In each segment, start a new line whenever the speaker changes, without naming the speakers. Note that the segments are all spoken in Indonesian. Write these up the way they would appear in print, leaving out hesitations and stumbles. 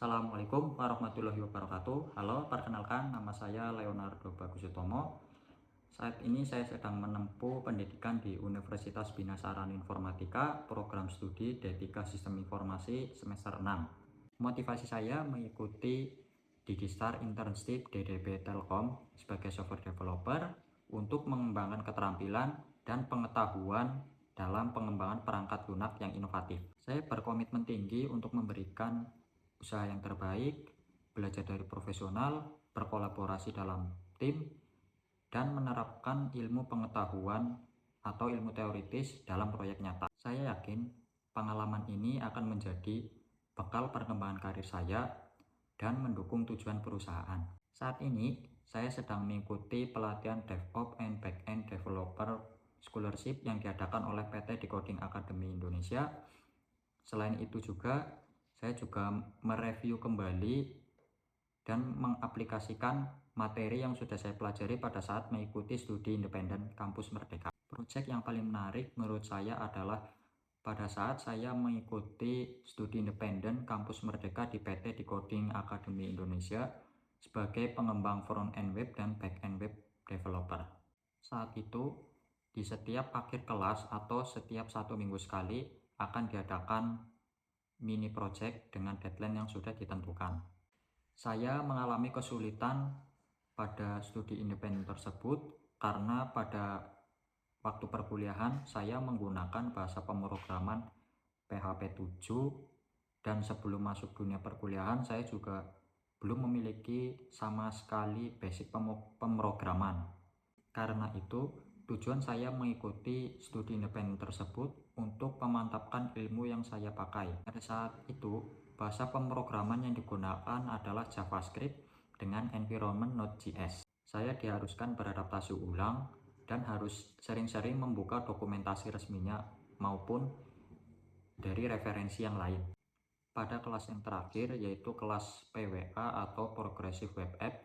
Assalamualaikum warahmatullahi wabarakatuh. Halo, perkenalkan nama saya Leonardo Bagus Utomo. Saat ini saya sedang menempuh pendidikan di Universitas Bina Sarana Informatika, program studi D3 Sistem Informasi semester 6. Motivasi saya mengikuti Digistar Internship DDB Telkom sebagai software developer untuk mengembangkan keterampilan dan pengetahuan dalam pengembangan perangkat lunak yang inovatif. Saya berkomitmen tinggi untuk memberikan usaha yang terbaik, belajar dari profesional, berkolaborasi dalam tim, dan menerapkan ilmu pengetahuan atau ilmu teoritis dalam proyek nyata. Saya yakin pengalaman ini akan menjadi bekal perkembangan karir saya dan mendukung tujuan perusahaan. Saat ini, saya sedang mengikuti pelatihan DevOps and Backend Developer Scholarship yang diadakan oleh PT Decoding Academy Indonesia. Selain itu juga, saya juga mereview kembali dan mengaplikasikan materi yang sudah saya pelajari pada saat mengikuti studi independen Kampus Merdeka. Proyek yang paling menarik menurut saya adalah pada saat saya mengikuti studi independen Kampus Merdeka di PT Decoding Academy Indonesia sebagai pengembang front-end web dan back-end web developer. Saat itu, di setiap akhir kelas atau setiap 1 minggu sekali akan diadakan mini project dengan deadline yang sudah ditentukan. Saya mengalami kesulitan pada studi independen tersebut karena pada waktu perkuliahan saya menggunakan bahasa pemrograman PHP 7 dan sebelum masuk dunia perkuliahan saya juga belum memiliki sama sekali basic pemrograman. Karena itu, tujuan saya mengikuti studi independen tersebut untuk memantapkan ilmu yang saya pakai. Pada saat itu, bahasa pemrograman yang digunakan adalah JavaScript dengan environment Node.js. Saya diharuskan beradaptasi ulang dan harus sering-sering membuka dokumentasi resminya maupun dari referensi yang lain. Pada kelas yang terakhir, yaitu kelas PWA atau Progressive Web App,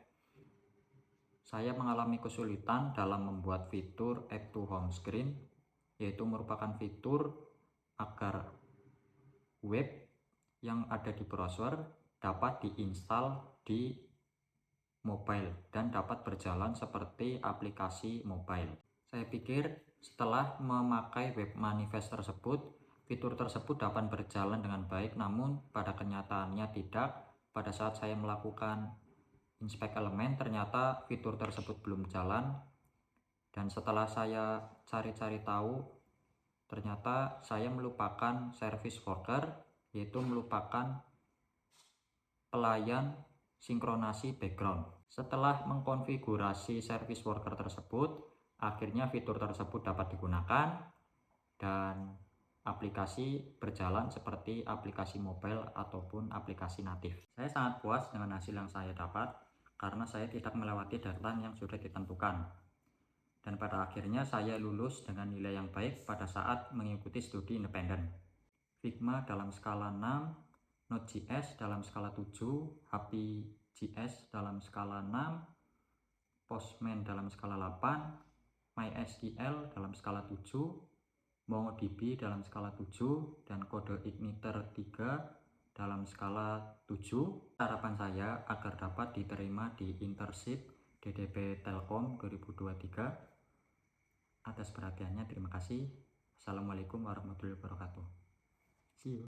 saya mengalami kesulitan dalam membuat fitur Add to Home Screen, yaitu merupakan fitur agar web yang ada di browser dapat diinstal di mobile dan dapat berjalan seperti aplikasi mobile. Saya pikir setelah memakai web manifest tersebut, fitur tersebut dapat berjalan dengan baik, namun pada kenyataannya tidak. Pada saat saya melakukan inspect elemen, ternyata fitur tersebut belum jalan, dan setelah saya cari-cari tahu, ternyata saya melupakan service worker, yaitu melupakan pelayan sinkronasi background. Setelah mengkonfigurasi service worker tersebut, akhirnya fitur tersebut dapat digunakan dan aplikasi berjalan seperti aplikasi mobile ataupun aplikasi natif. Saya sangat puas dengan hasil yang saya dapat karena saya tidak melewati deadline yang sudah ditentukan. Dan pada akhirnya saya lulus dengan nilai yang baik pada saat mengikuti studi independen. Figma dalam skala 6, Node.js dalam skala 7, HappyJS dalam skala 6, Postman dalam skala 8, MySQL dalam skala 7, MongoDB dalam skala 7, dan kode igniter 3 dalam skala 7. Harapan saya agar dapat diterima di internship DDB Telkom 2023. Atas perhatiannya terima kasih. Assalamualaikum warahmatullahi wabarakatuh. See you.